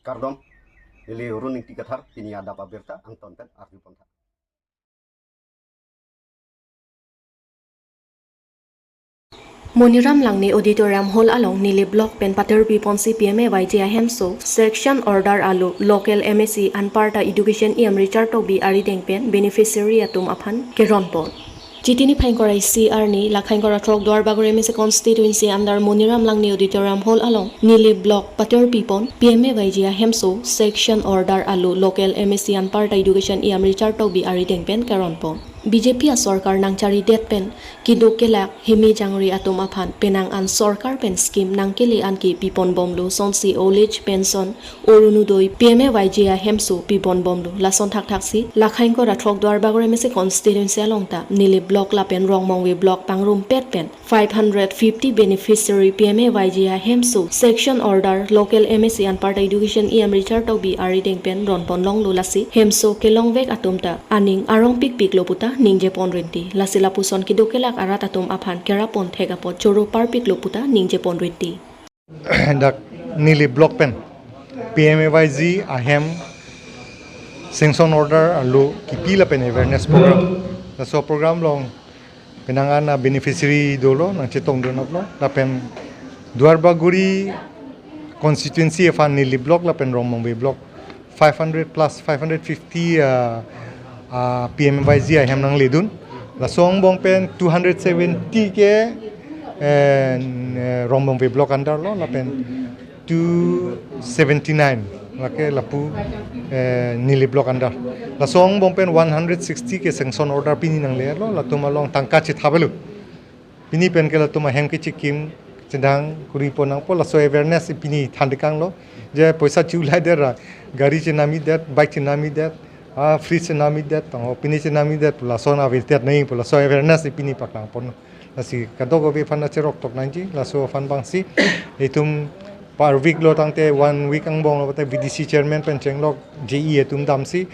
Kardom ili runing tikathar tini ada pabirta ang tonten arti ponta. Moniram langni auditorium hall along nili block pen paterbi ponsi PMA YJ hemso section order alu local MSc anparta education Richard tobi ari dengpen beneficiary atum aphan keronpon Jitini Pankorai CR ni Lakhaingora Trok Dwar Bagore Mise constituency under Moniram Langni auditorium hall along Nili block Paterpipon PMA YJ hemso section order alu local MSc anparta education Richard tobi ari dengpen keronpon BJP a sorkar nang cari det pen kido kelak himi jangri atum aphan penang an sorkar pen scheme nang kili an ki pipon bomlu sonsi old pension orunudoi PMA YJ hemso pipon bomlu lason thak thaksi lakhain ko rathok dwar bagore mese constituency alongta nili block la pen rongmongwe block pangrum pet pen 550 beneficiary PMA YJ hemso section order local MSc and part education Richard tobi ari deng pen ronpon long lulasi hemso kelong vek atumta aning arong pik loputa ningje pon renti lasila puson kidokelak arat atum aphan kerapon thegapot choro parpik loputa ningje pon renti dak nili block pen PMAYZ ahem sanction order alu kipila pen awareness program so program long penangan na beneficiary dolo nang chetong do lo la pen Duarbaguri constituency fan nili block la pen Romongwe block 500 plus 550 PMYZ ahem nang ledun la song bong pen 270 ke Rombongwe block under lo la pen 279 la ke lapu nili block under la song bong pen 160 ke sanction order pini nang le lo la tumalong tangka chi thabelu pini pen ke la tuma hem ke chikim chendang kuri ponang po la so awareness pini thandikang lo je poisa chulai der gari chenami det bike chenami det free tsunami that pini tsunami that la sona vitet nei pula so awareness pini pakang pon la si kadogo be fan cherok tok nanji la so fan bangsi etum par week lo tangte 1 week ang bong lo te VDC chairman pen chenglok JE etum damsi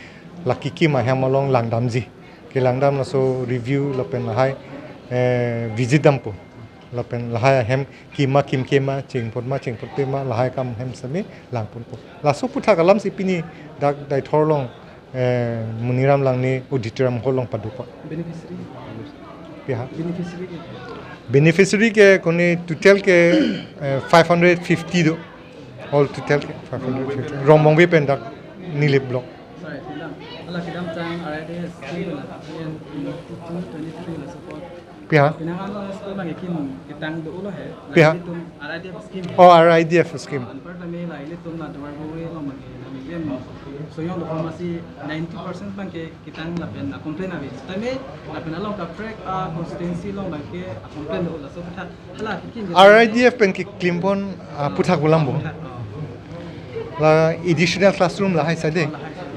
la kiki ma hamalong langdamji ke langdam la so review lo pen hai visit dampo la pen la hai hem kima kim kema chingpot ma la hai kam hem sami langpon po la so putha kalam si pini dak dai thorlong Moniram langni auditorium hall long padupa beneficiary ke kone total ke 550 do all total ke 550 Romongwe pendak nili block ala kidam tang already scheme la in 2023 la support piha pinangan lo school bang ikin kitang do ulo he piha RIDF scheme RIDF scheme anparta me la ile tum la dwar bowe lo magi namigem so yung lo pharmacy 90% bang ke kitang la pen na complain abi tame la pen along ka track constituency long bang ke complain do la so putha ala kikin RIDF pen ki klimpon puthak bulambo la additional classroom la hai sade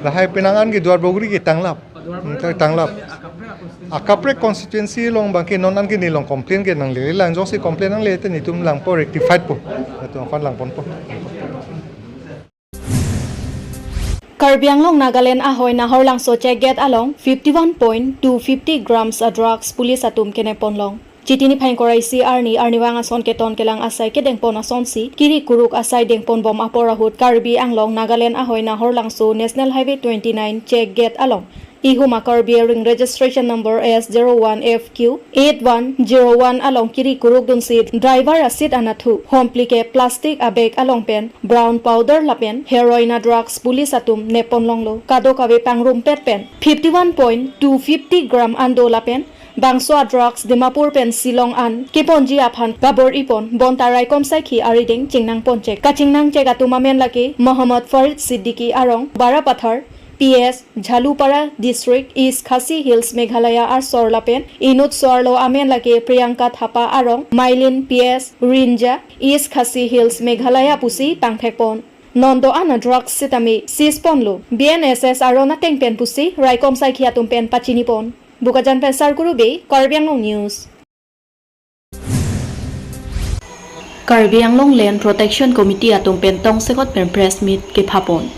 la hai penangan ke dwar bogri ke tanglap akapre constituency long bangke nonan ke nilong complain ke nang le lang jong si complain nang le te ni tum lang po rectified po to fan lang pon po Karbi Anglong Nagaland ahoy na horlang so check get along 51.250 grams of drugs police atum kenepon long Jitini Pankorai CR ni arniwang ason keton kelang asai ke dengpon ason si kiri kuruk asai dengpon bom aporahut Karbi Anglong Nagaland ahoy na horlang so National Highway 29 check get along Ihuma Karbi ring registration number S01FQ 8101 along kiri kuruk dun si driver asit anathu homplike plastic abeg along pen brown powder lapen heroin drugs police atum nepon longlo kado kabe pangrum pet pen 51.250 gram ando lapen Bangswa drugs Dimapur pen silong an kiponji aphan kabor ipon bontarai komsai khi ariding chingnang ponchek kachingnang chek atumamen laki Muhammad Farid Siddiqui arong Barapathar PS Jhalupara District East Khasi Hills Meghalaya ar Sorlapen Inut Sorlo amen laki Priyanka Thapa arong Mailin PS Rinja East Khasi Hills Meghalaya pusi pangthekpon Nondo ana drugs sitami sisponlo BNSS arona tengpen pusi raikom sai khiatum pen pachinipon Bukajan Pesar Kurubi, Karbi Anglong News. Karbi Anglong Land Protection Committee atum pentong sekot pen press meet ke phapon.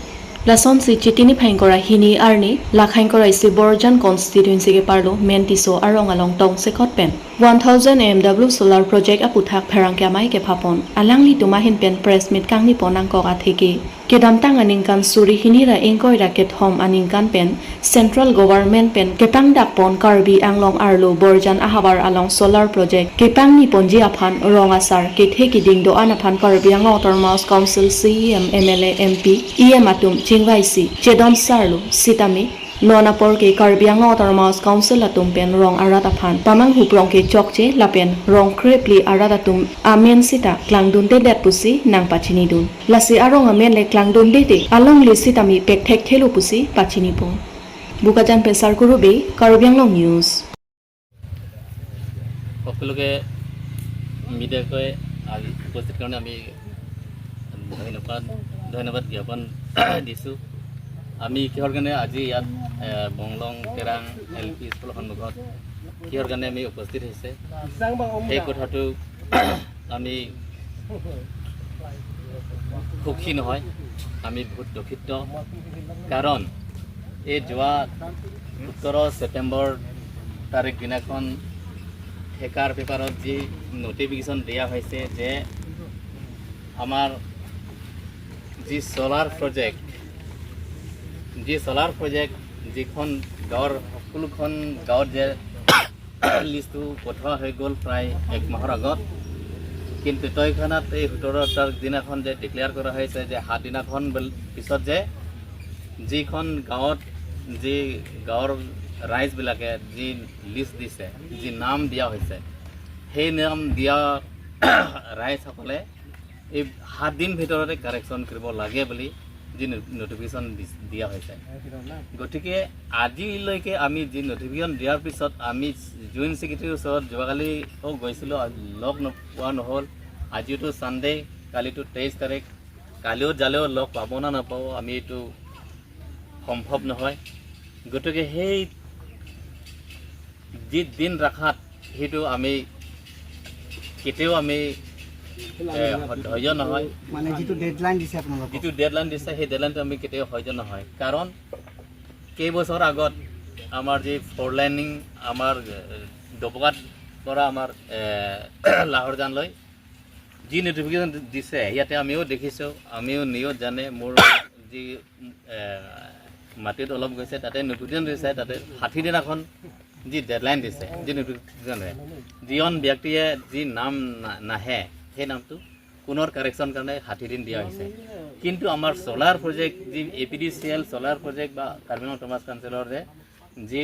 Lason si Chitini Phaingkora hini arni Lakhaingkora isi Borjan constituency ke parlo mentiso arong along tong sekot pen 1000 MW solar project aputhak pherang ke mai ke phapon alangli tumahin pen press meet kangni ponang ko atheki kedam tang aningkan suri hinira ingkoi raket hom aningkan pen central government pen kepang dak pon Karbi Anglong arlo borjan ahabar along solar project kepang ni ponji aphan rongasar kethe kiding do anaphan Karbi Anglong Autonomous Council CEM MLA MP EM atum chingwaisi chedon sarlo sitami nona porke Karbi Anglong Autonomous Council atum pen rong arat aphan pamang huprong ke chokche lapen rong krepli arat atum amen sita klangdun te det pusi nang pachini dun lasi arong amen le klangdun de along le sitami pek thek thelu pusi pachini pon bukajan pesar kurube Karbi Anglong news সকলোকে মিডিয়াকৈ আজি উপস্থিত কাৰণে আমি ধন্যবাদ জ্ঞাপন দিছোঁ আমি কিহৰ কাৰণে আজি ইয়াত বংলং কেৰাং LP স্কুলৰ সন্মুখত কিহৰ কাৰণে আমি উপস্থিত হৈছে এই কথাটো আমি সুখী নহয় আমি বহুত দুখিত কাৰণ এই যোৱা 17 ছেপ্টেম্বৰ তাৰিখ দিনাখন হেকাৰ পেপাৰত যি নটিফিকেশ্যন দিয়া হৈছে যে আমাৰ যি সোলাৰ প্ৰজেক্ট যিখন গাঁৱৰ সকলোখন গাঁৱত যে লিষ্টটো পঠোৱা হৈ গ'ল প্ৰায় 1 মাহৰ আগত কিন্তু তৎক্ষণাত এই 17 তাৰিখ দিনাখন যে ডিক্লেয়াৰ কৰা হৈছে যে 7 দিনাখন পিছত যে যিখন গাঁৱত যি গাঁৱৰ ৰাইজবিলাকে যি লিষ্ট দিছে যি নাম দিয়া হৈছে সেই নাম দিয়া ৰাইজসকলে এই 7 দিন ভিতৰতে কাৰেকশ্যন কৰিব লাগে বুলি যি নটিফিকেশ্যন দিয়া হৈছে গতিকে আজিলৈকে আমি যি নটিফিকেশ্যন দিয়াৰ পিছত আমি জইণ্ট ছেক্ৰেটাৰীৰ ওচৰত যোৱাকালিও গৈছিলোঁ লগ নোপোৱা নহ'ল আজিওতো ছানডে কালিতো 23 তাৰিখ কালিও জালেও লগ পাব না নাপাব আমি এইটো সম্ভৱ নহয় গতিকে সেই যি দিন ৰাখাত সেইটো আমি কেতিয়াও আমি সহ্য নহয় মানে যিটো ডেডলাইন দিছে আপোনালোকক সেই ডেডলাইনটো আমি কেতিয়াও সহ্য নহয় কাৰণ কেইবছৰ আগত আমাৰ যি ফ'ৰ লাইনিং আমাৰ ডবকাত পৰা আমাৰ লাহৰজানলৈ যি নটিফিকেশ্যন দিছে ইয়াতে আমিও দেখিছোঁ আমিও নিউজ জানে মোৰ যি মাটিত অলপ গৈছে তাতে নটিফিকেশ্যন দিছে তাতে 60 দিনাখন যি ডেডলাইন দিছে যি নটিফিকেশ্যনে যিজন ব্যক্তিয়ে যি নাম নাহে সেই নামটো পুনৰ কাৰেকশ্যন কাৰণে 60 দিন দিয়া হৈছে কিন্তু আমাৰ সোলাৰ প্ৰজেক্ট যি APDCL সোলাৰ প্ৰজেক্ট বা কাৰ্বি আংলং অটোনমাছ কাউন্সিলৰ যি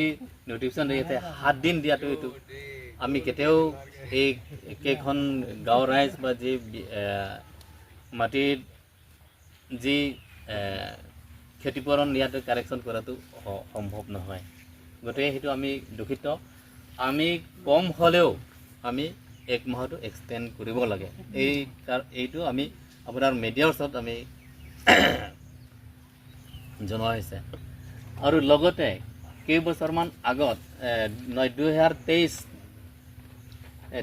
নটিফিকেশ্যন দিছে 7 দিন দিয়াটো এইটো আমি কেতিয়াও এই কেইখন গাঁৱৰ ৰাইজ বা যি মাটিত যি ক্ষতিপূৰণ ইয়াতে কাৰেকশ্যন কৰাটো সম্ভৱ নহয় গতিকে সেইটো আমি দুখিত আমি কম হ'লেও আমি 1 মাহটো এক্সটেণ্ড কৰিব লাগে এইটো আমি আপোনাৰ মিডিয়াৰ ওচৰত আমি জনোৱা হৈছে আৰু লগতে কেইবছৰমান আগত 2023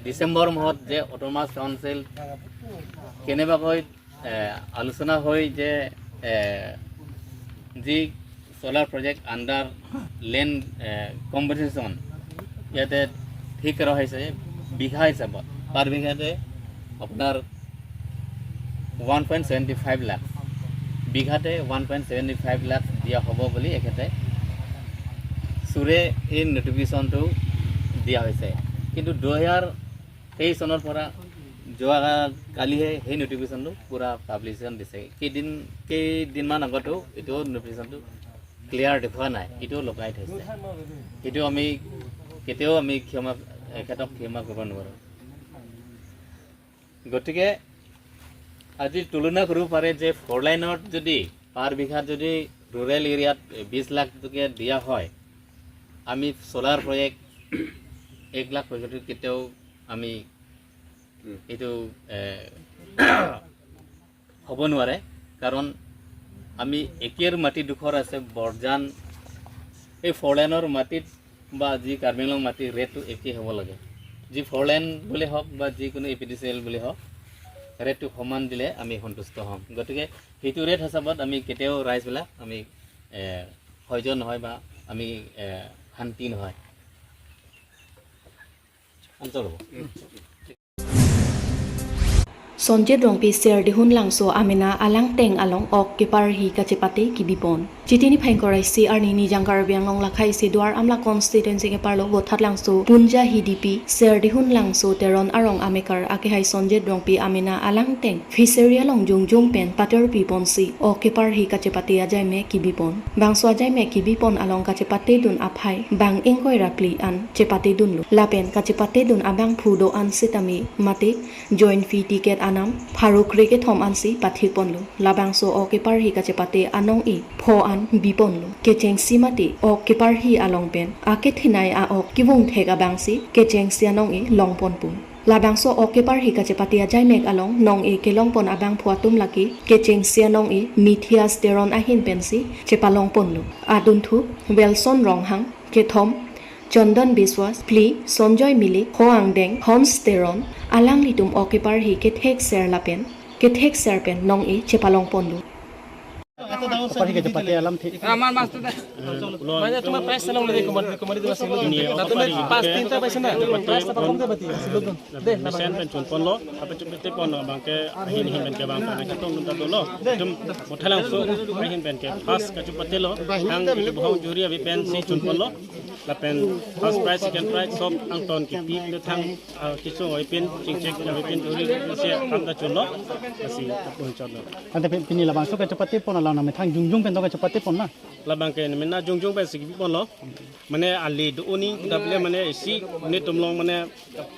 ডিচেম্বৰ মাহত যে অটোনমাছ কাউন্সিল কেনেবাকৈ আলোচনা হৈ যে যি solar project under land compensation ইয়াতে ঠিক কৰা হৈছে বিঘা হিচাপত পাৰ বিঘাতে আপোনাৰ 1.75 লাখ বিঘাতে 1.75 লাখ দিয়া হ'ব বুলি এখেতে সুৰে এই নটিফিকেশ্যনটো দিয়া হৈছে কিন্তু 2023 চনৰ পৰা যোৱা কালিহে সেই নটিফিকেশ্যনটো পুৰা পাব্লিকেশ্যন দিছে কেইদিনমান আগতো এইটো নটিফিকেশ্যনটো ক্লিয়াৰ দেখুওৱা নাই এইটো লগাই থৈছে এইটো আমি কেতিয়াও আমি এখেতক ক্ষমা কৰিব নোৱাৰোঁ গতিকে আজি তুলনা কৰিব পাৰে যে 4 লাইনত যদি পাৰ বিঘাত যদি ৰুৰেল এৰিয়াত 20 লাখ টকা দিয়া হয় আমি সোলাৰ প্ৰজেক্ট 1 লাখ পইচাটো কেতিয়াও আমি এইটো হ'ব নোৱাৰে কাৰণ আমি একেৰ মাটি দুখৰ আছে বৰজান এই 4 লাইনৰ মাটিত বা যি কাৰ্বি আংলং মাটি ৰেটটো একে হ'ব লাগে যি 4 লাইন বুলি হওক বা যিকোনো APDCL বুলি হওক ৰেটটো সমান দিলে আমি সন্তুষ্ট হ'ম গতিকে সেইটো ৰেট হিচাপত আমি কেতিয়াও ৰাইজবিলাক আমি সহ্য নহয় বা আমি শান্তি নহয় অঞ্চল হ'ব Sonjet rong pi ser dihun langso amena alang teng along ok kipar hi kachepate kibipon. Chitini phangkorai si arni ni jangkar biang long lakhai si duar amla constituency ke parlo bothat langso punja hidipi ser dihun langso teron arong amekar akehai sonjet rong pi amena alang teng fishery along jungjung pen pater pi ponsi ok kipar hi kachepate ajai me kibipon. Bangso ajai me kibipon along kachepate dun aphai bang ingkoi rapli an chepate dun lu lapen kachepate dun abang phudo an sitami mate joint fee ticket anam Faruk reke thom ansi pathik ponlu labangso o kepar hi kachepate anong I pho an biponlu kecheng simati o kepar hi along pen ake thinai a o kibung thega bangsi kecheng si anong I long pon pun labangso o kepar hi kachepate ajai mek along nong E kelong pon abang phuatum laki kecheng si anong I mithias teron ahin pensi chepalong ponlu adun thu welson ronghang kethom Chondan Biswas, Pli, Sonjoy Milik, Hoang Deng, Hons Teron, Alang litum okipar hi kethek ser lapen, kethek ser pen nong I chepalong ponlu. Kapar hi kachepate alam thi. Aman mas tu dah. Mana tu mah price selong lagi kemari tu masih belum. Tapi mah pas tinta pasal na. Price apa pun tu sebelum. Deh. Mesin pencun pon lo, apa cuma tip pon lo, bangke ahin ben ke bangke, nak kita minta tu lo. Jom muthalang so ahin ben ke pas kacupate lo, hang itu bahau juri abi pen si cun pon lo. Lapen first price, second price, sob angton kipi le thang kisung abi pen cingcek abi pen juri masih kanta cun lo, masih pun cun lo. Ante pini labang so kachepate pon alam na thang jungjung pen to kachepate pon na. Labang ke mana jung pen segi pon lo, mana ali do ni dapile mana isi, mana tumlong mana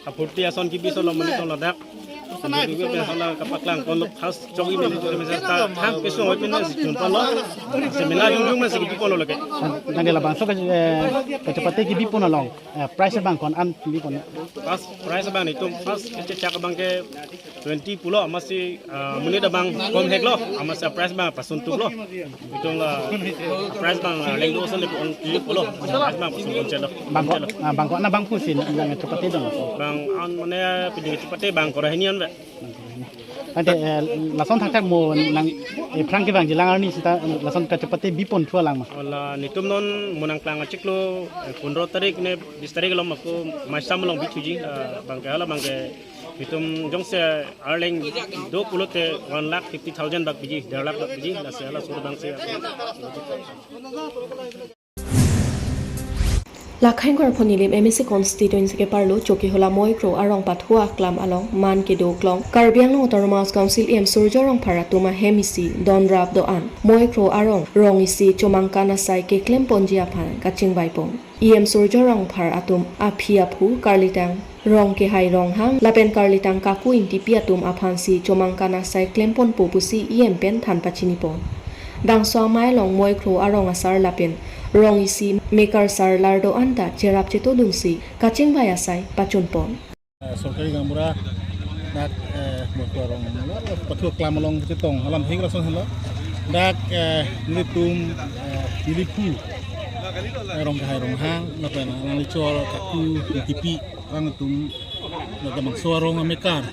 apurti ason kipi so lo mana tong ladak. Jadi kita pensar kapaklang pon lo khas jogi meli jore mesa thang kisung abi pen cun pon lo, semena jung masih segi pon lo lagi. Nang labang so kachepate kibi pon along price bang kon an kibi pon. Pas price bang itu pas cecak bang ke 20 pulo masih muni da bang kom hek lo masih price bang pasun tu lo itu lah price bang lengdo sen le pon pulo price bang pasun kon celo bang kon na bang pusin yang kachepate dong. Bang an mana pilih cepate bang korah hinian be. Ante lason thak thak mo nang prang ki bang jilang ni sita lason kachepate bipon thua lang ma. Wala nitum non munang klang acik lo 15 tarik ne 20 tarik lo aku masam long bicuji bang ke hala bang ke Bitum jong se arling 20 te 1,50,000 bak biji 1 lakh bak biji la se ala sur bang se Lakhain kor phonilim MSC constituency ke parlo choki hola moikro arong pathua klam along man ke do klong Karbi Anglong Autonomous Council em surjorong pharatuma hemisi donrap do an moikro arong rong isi chomangkana sai ke klem ponjia phan kaching baipong em surjorong phar atum aphia phu karlitang rong ke hai rong hang lapen karlitang kaku inti piatum aphansi chomangkana sai klem pon popusi em pen than pachini pon bangso mai long moikro arong asar lapen rong isi maker sar lardo anta cherap cheto dunsi kaching baya sai pachun pon Sorkari gamura nak motorong pathuk klam along chetong alam hing rason halo dak nilitum nilipu rong kahai rong hang lapen ang licol kaku tipi lang tum nagamang suarong amekar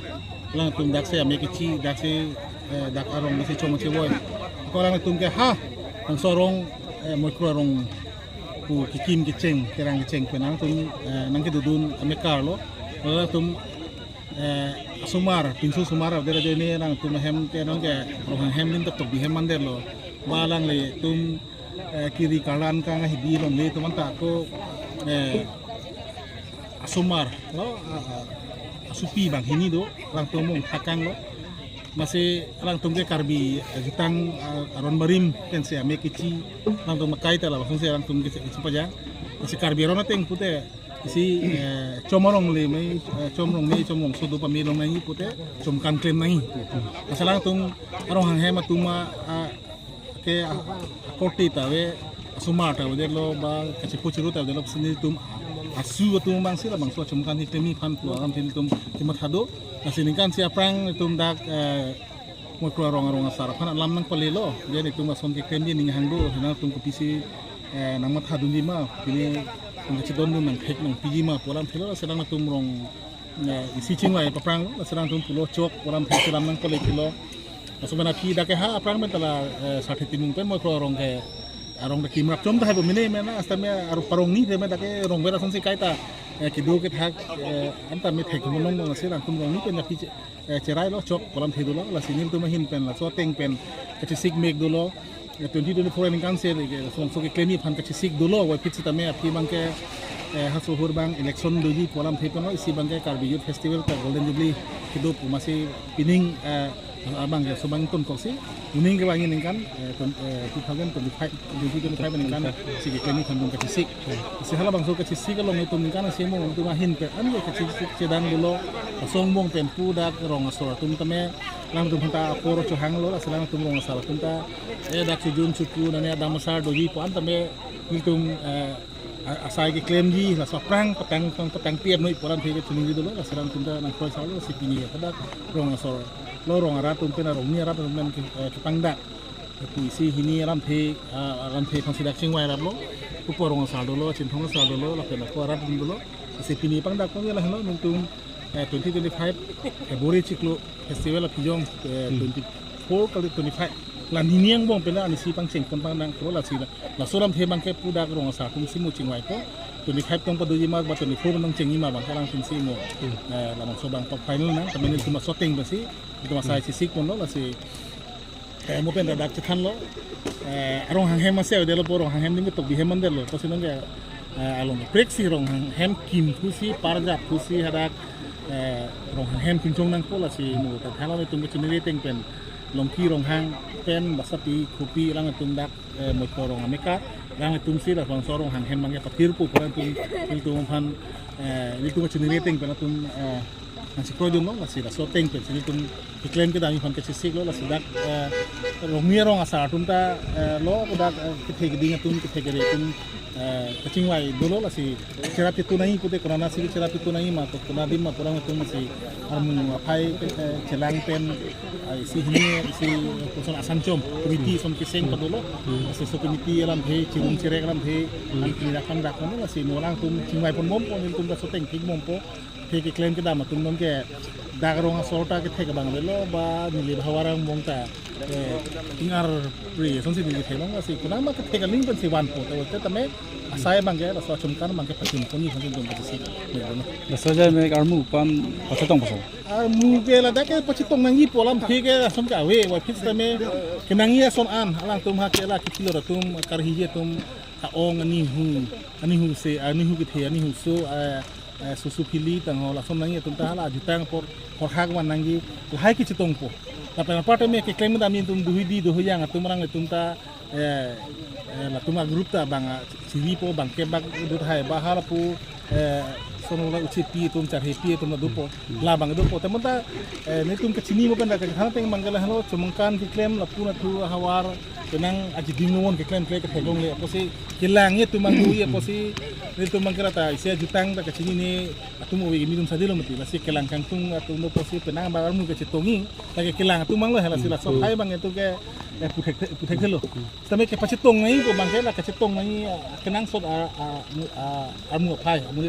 lang tum dak se amekichi dak se dak arong se chong cheboy ko lang tum ke ha ang suarong motorong ku kikim kiceng kerang kiceng penang tum nang kedudun amekar lo lalu tum sumar pinsu sumar ada jadi ni nang tum hem ke nang ke rohang hem nin tok bi hem mander lo balang le tum kiri kanan kang hibi lo le tum anta ko sumar lo asupi bang hini do lang tum mong takang lo masih lang tum ke karbi jutang aron marim ken se ame kici lang tum makai ta la langsung se lang tum ke sepaja masih karbi ron ateng pute si comorong le mai comong sudu pamilong nai pute comkan klem nai masalah tum arong hang hema tuma ke korti tawe sumar tawe de lo ba kasi puchuru tawe de lo sini tum asu tum bang sila bang so comkan ni klemi phan tu aram tin tum kimat hado nasini kan sia prang tum dak mo ko arong asar phan alam nang palelo jadi tum ason ke klem ni hangdo hina tum ko pisi nang mat hadu lima pini Mungkin don nang hek nang piji ma polam phelo sedang tum rong isi chingwai paprang sedang tum pulo chok polam phelo sedang nang pole phelo asumana phi da ke ha aprang men tala sakhe timung pen mo ko rong ke arong da kimrak chom da ha bo mine mena astame aru parong ni de me da ke rong bera sonsi kaita kidu ke thak anta me thek mon nong se lang tum rong ni pen na pi cherai lo chok kolam the do lo la sinil tu mahin pen la so teng pen ka chi sig mek do lo 2024 in kan se so ke klemi phan ka chi sig do lo wa pit ta me api bang ke haso hur bang election do ji kolam the pen lo isi bang ke Karbi Youth Festival ka Golden Jubilee kidu masih pining abang ya sobang ton koksi uning ke bangin kan 2025 kan sige kami kan ka sik si hala bang so ka sik lo ngai tum kan se mo tu mahin ke an ka sik sedang dulu song mong tempu da rong asor tum tame lang tum ta poro cho hang lo asala tum rong asala tum ta da jun chuku na ne da masar doji po an tame tum asai ke claim ji la soprang petang tiap noi poran thege tuning dulu asala tum ta nang khoi sa lo si pini ka da rong asor lo rong arat tum pen rong ni arat tum pen ke pangda puisi hini ram the consider ching wai ram lo ku porong sa do lo chin thong sa do lo la pen ko arat dum lo se pini pangda ko la halo nung tum 2025 bori ciklo festival of Pijong 24 kali 25 lan hiniang bong pen ani si pang cheng kon pang nang ko la si la soram the bang ke puda rong sa tum simu ching wai ko 25 tong padoji ma ba 24 nang cheng ma bang kalang tin si mo la nang so bang top final na tamen tu ma shooting ba si itu masai si sik mon lo la si mo pen da dak chan lo arong hang hem ma se de lo porong hang hem ni to bi hem man de lo to sinong ga along break si rong hang hem kim thu si parja thu si hadak rong hang hem kim chong nang ko la si mo ta thala le tum ke chinere teng pen long ki rong hang pen basati kopi lang tum dak mo porong ameka lang tum si la rong sorong hang hem mang ya patir pu poran tum phan ni tum ke chinere teng pen tum nasi produk lo masih lah shooting pen sini tum iklan kita ni fan kecil sik lo lah sudah romia rong asal tum ta lo udah kita gedingnya tum kita gede tum kecing wai dulu lah si cerap itu naik putih kerana si cerap itu naik mah kerana dim mah kurang tum masih armu apai celang pen si ini si person asancom komiti som kiseng pada lo si so komiti alam he cium cerek alam he ini rakam lah si orang tum cingwai pun mompo ni tum dah shooting pig mompo ke claim kita matung nom ke dagarong asolta ke thega bang lo ba nili hawarang mongta ingar pri sonsi ni thelo si kuna ma ke thega ling pen si wan po te tame asai bang ke so chumkan bang ke patin poni sonsi dum ke si la soja me armu pam pachatong paso armu ke la da ke pachatong nangi polam thege som ka we wa phis tame ke nangi son an alang tum ha ke la ki kilo tum karhi je tum ka ong ani hu se ani hu ke the ani hu so susu pili tangho la som nangi tum ta hala jutang por hak wan nangi hai ki chitong po tapi apa te me ke claim da min tum duhidi dohyang tum rang tum ta la tum group ta bang ciwi po bang ke bang dut hai ba hala pu sono la uchi pi tum char he pi tum na dupo la bang dupo te monta ne tum ke chini mo penda ke hana teng mangala halo chumangkan ki claim la pu na thu hawar tenang aji dingon ke claim ke thegong le apo si kilang ye tum mangu ye apo si ni tum mangkara ta isia jutang ta ke chini ne atum wi mi tum sadilo mati la si kilang kang tung atum no po si penang ba mu ke chitongi ta ke kilang tum mang lo hala si la so hai bang tu ke putek lo tame ke pachitong ngai ko bang ke la ke chitong ngai kenang sot amu pai amu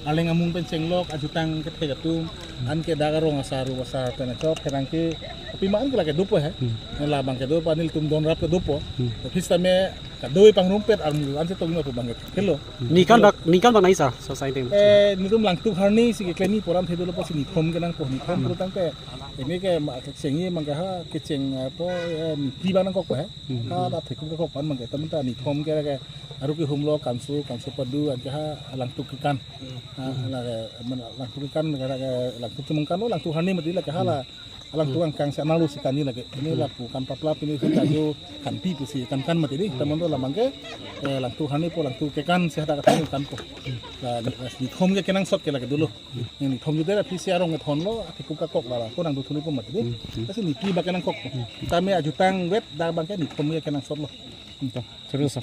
aleng amung penceng lok ajutang ke thega tum an ke dagarong asaru asar tena chop kenang ke tapi maan ke la ke dupo he la bang ke do panil tum don rap ke dupo phis tame ka doi pang rumpet amu an se tong no ko bang ke kelo ni kan bak nai sa society ni tum lang tu harni si ke kleni poram the do po si ni thom kenang ko ni thom pro tang ke ini ke sengi mang ke ha ke cheng po ni pi bang nang ko he ha da thik ko pan mang ke tam ta ni thom ke aru ke humlo kansu padu an ke ha lang tu kan la lang tu kan lang tu mengkan lang tu harni mati la ke hala alang tuang kang sa nalu si kani lagi ini la pu kan papla pini sa jo kan pi pu si kan mati di tamon do la mangke lang tu hani po lang tu ke kan se hada ka kan po la ni thom ke kenang sot ke lagi dulu ni thom ju dera pi si arong thon lo ke ku ka kok la ko nang du thuni po mati di kasi ni pi ba kenang kok ta me ajutang wet da bangke ni thom ke kenang sot lo terus